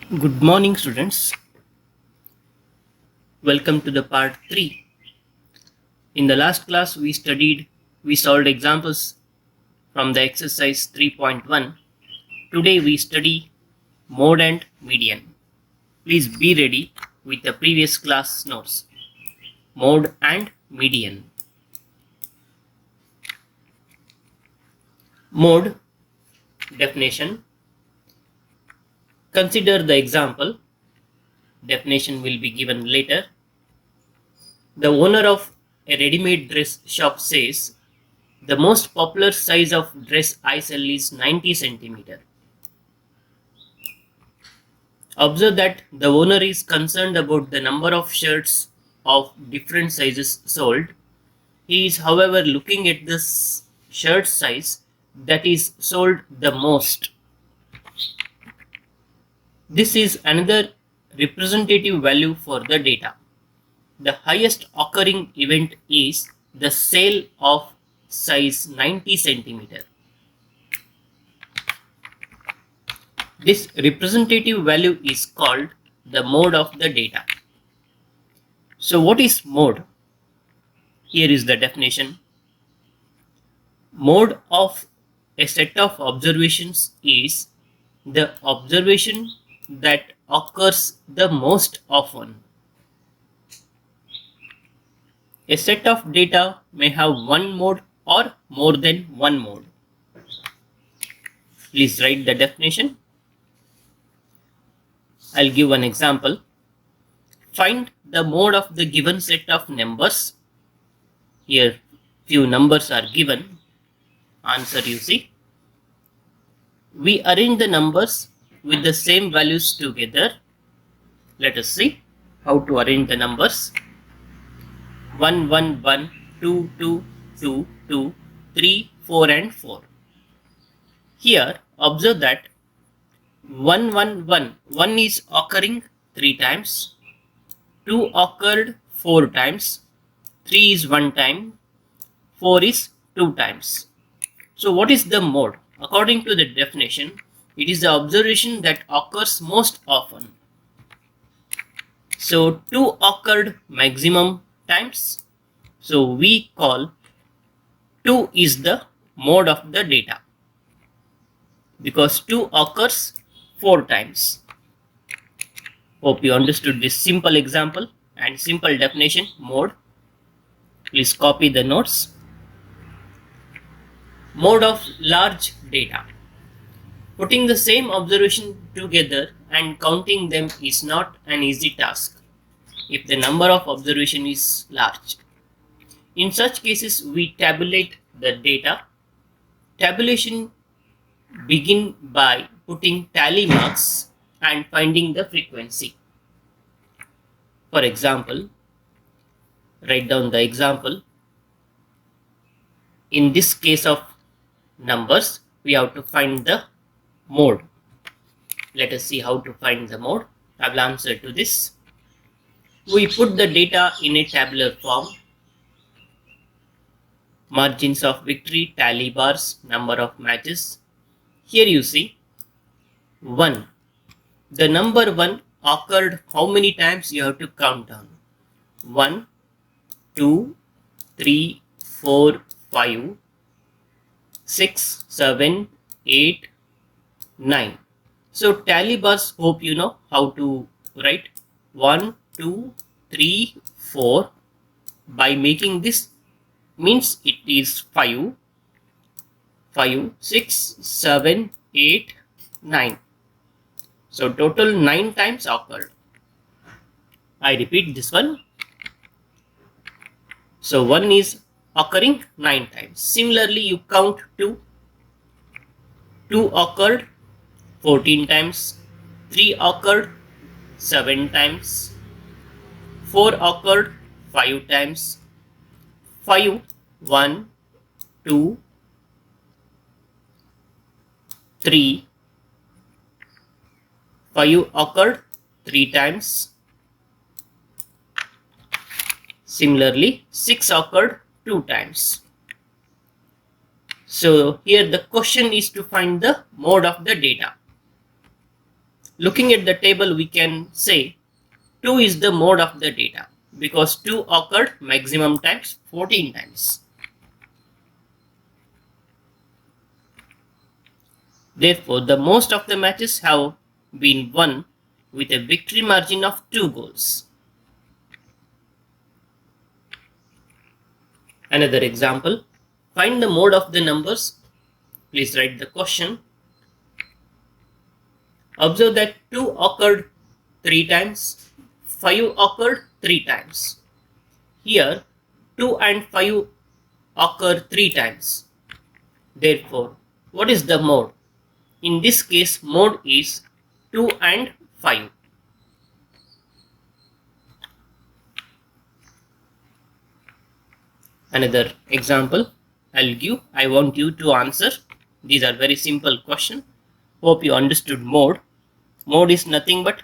Good morning, students. Welcome to the part 3. In the last class, we solved examples from the exercise 3.1. Today, we study mode and median. Please be ready with the previous class notes. Mode and median. Mode definition. Consider the example. Definition will be given later. The owner of a ready-made dress shop says the most popular size of dress I sell is 90 centimeter. Observe that the owner is concerned about the number of shirts of different sizes sold. He is, however, looking at the shirt size that is sold the most. This is another representative value for the data. The highest occurring event is the sale of size 90 centimeter. This representative value is called the mode of the data. So what is mode? Here is the definition. Mode of a set of observations is the observation that occurs the most often. A set of data may have one mode or more than one mode. Please write the definition. I'll give an example. Find the mode of the given set of numbers. Here few numbers are given. Answer you see. We arrange the numbers with the same values together. Let us see how to arrange the numbers. 1, 1, 1, 2, 2, 2, 2, 3, 4 and 4. Here observe that 1, 1, 1, 1 is occurring 3 times, 2 occurred 4 times, 3 is 1 time, 4 is 2 times. So what is the mode? According to the definition, it is the observation that occurs most often. So 2 occurred maximum times. So we call 2 is the mode of the data because 2 occurs 4 times. Hope you understood this simple example and simple definition mode. Please copy the notes. Mode of large data. Putting the same observation together and counting them is not an easy task if the number of observation is large. In such cases, we tabulate the data. Tabulation begin by putting tally marks and finding the frequency. For example, write down the example. In this case of numbers, we have to find the mode. Let us see how to find the mode. I will answer to this. We put the data in a tabular form. Margins of victory, tally bars, number of matches. Here you see 1. The number 1 occurred how many times you have to count down? 1, 2, 3, 4, 5, 6, 7, 8, 9. So tally bars, hope you know how to write 1, 2, 3, 4. By making this means it is 5, 5, 6, 7, 8, 9. So total 9 times occurred. I repeat this one. So 1 is occurring 9 times. Similarly, you count 2. 2 occurred 14 times. 3 occurred 7 times. 4 occurred 5 times. 5, 1, 2, 3. 5 occurred 3 times. Similarly, 6 occurred 2 times. So here the question is to find the mode of the data. Looking at the table, we can say 2 is the mode of the data because 2 occurred maximum times 14 times. Therefore, the most of the matches have been won with a victory margin of 2 goals. Another example, find the mode of the numbers. Please write the question. Observe that 2 occurred 3 times, 5 occurred 3 times. Here, 2 and 5 occur 3 times. Therefore, what is the mode? In this case, mode is 2 and 5. Another example I'll give. I want you to answer. These are very simple questions. Hope you understood mode. Mode is nothing but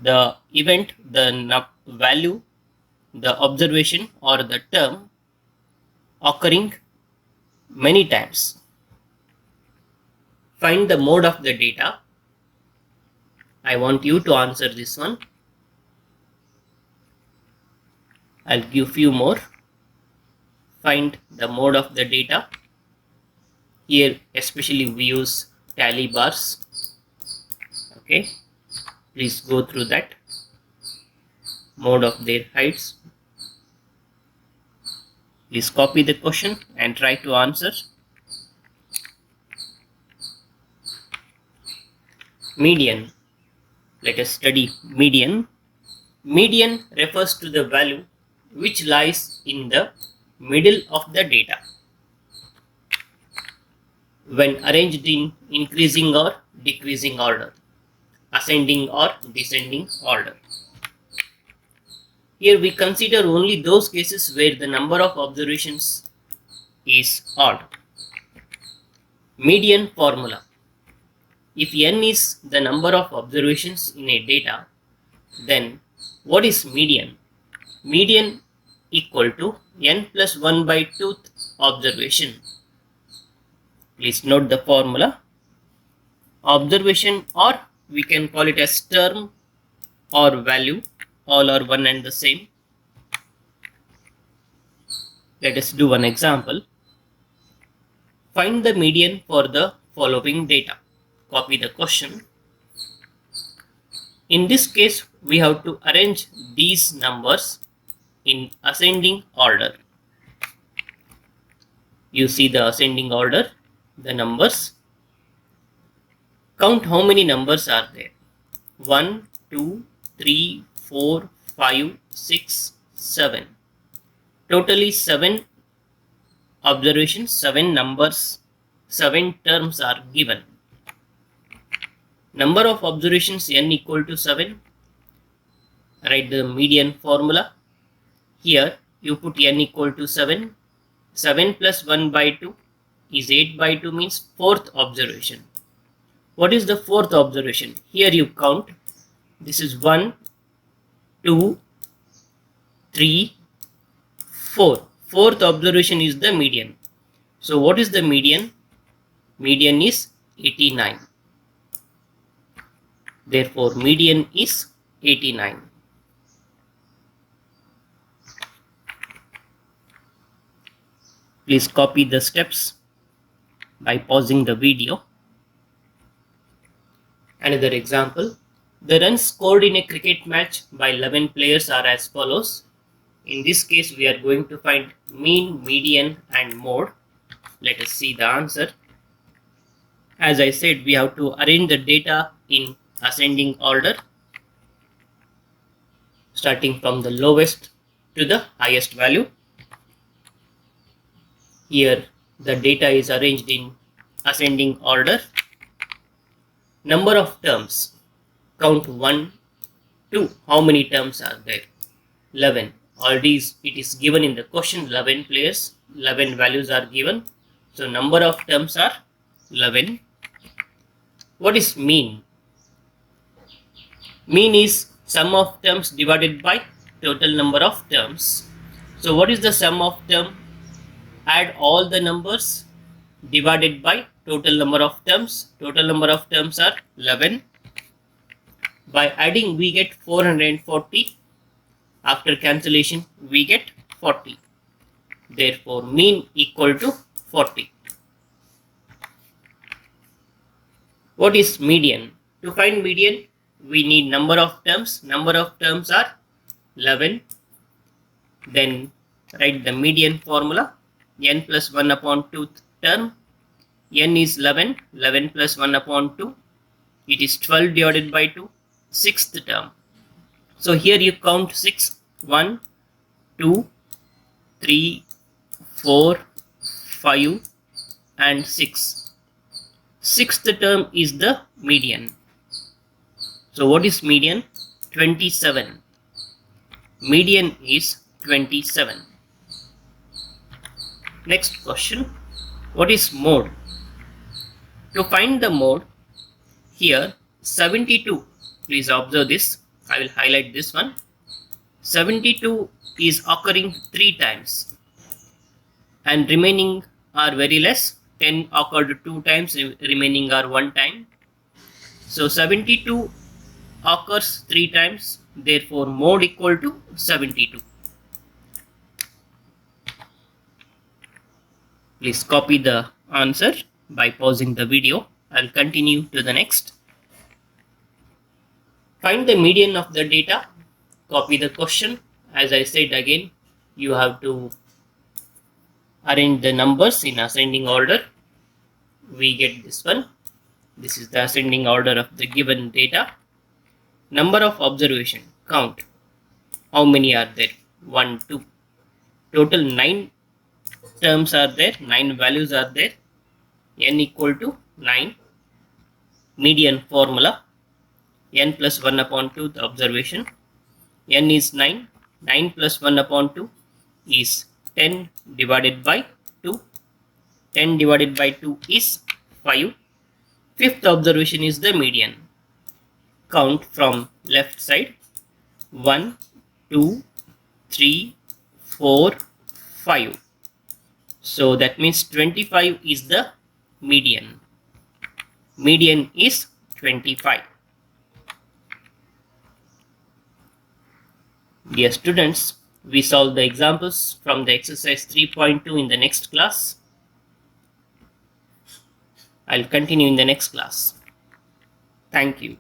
the event, the value, the observation or the term occurring many times. Find the mode of the data. I want you to answer this one. I'll give few more. Find the mode of the data. Here especially we use tally bars. Okay, please go through that. Mode of their heights. Please copy the question and try to answer. Median. Let us study median. Median refers to the value which lies in the middle of the data when arranged in increasing or decreasing order, ascending or descending order. Here we consider only those cases where the number of observations is odd. Median formula. If n is the number of observations in a data, then what is median? Median equal to n plus 1 by 2th observation. Please note the formula. Observation, or we can call it as term or value, all are one and the same. Let us do one example. Find the median for the following data. Copy the question. In this case, we have to arrange these numbers in ascending order. You see the ascending order, the numbers. Count how many numbers are there. 1, 2, 3, 4, 5, 6, 7. Totally 7 observations, 7 numbers, 7 terms are given. Number of observations n equal to 7. Write the median formula. Here you put n equal to 7. 7 plus 1 by 2 is 8 by 2 means 4th observation. What is the 4th observation? Here you count. This is 1, 2, 3, 4. 4th observation is the median. So what is the median? Median is 89. Therefore, median is 89. Please copy the steps by pausing the video. Another example. The runs scored in a cricket match by 11 players are as follows. In this case, we are going to find mean, median and mode. Let us see the answer. As I said, we have to arrange the data in ascending order, starting from the lowest to the highest value. Here the data is arranged in ascending order. Number of terms. Count 1, 2. How many terms are there? 11. All these, it is given in the question, 11 players, 11 values are given. So number of terms are 11. What is mean? Mean is sum of terms divided by total number of terms. So what is the sum of term? Add all the numbers divided by total number of terms. Total number of terms are 11. By adding we get 440. After cancellation we get 40. Therefore mean equal to 40. What is median? To find median we need number of terms. Number of terms are 11. Then write the median formula. N plus 1 upon 2 term. N is 11. 11 plus 1 upon 2. It is 12 divided by 2. Sixth term. So here you count 6. 1, 2, 3, 4, 5 and 6. Sixth term is the median. So what is median? 27. Median is 27. Next question. What is mode? To find the mode, here 72. Please observe this. I will highlight this one. 72 is occurring 3 times and remaining are very less. 10 occurred 2 times, remaining are 1 time. So 72 occurs 3 times, therefore mode equal to 72. Please copy the answer by pausing the video. I'll continue to the next. Find the median of the data. Copy the question. As I said again, you have to arrange the numbers in ascending order. We get this one. This is the ascending order of the given data. Number of observation. Count. How many are there? 1, 2. Total 9 terms are there. 9 values are there. N equal to 9. Median formula. N plus 1 upon 2 the observation. N is 9. 9 plus 1 upon 2 is 10 divided by 2. 10 divided by 2 is 5. Fifth observation is the median. Count from left side. 1, 2, 3, 4, 5. So that means 25 is the median. Median is 25. Dear students, we solve the examples from the exercise 3.2 in the next class. I'll continue in the next class. Thank you.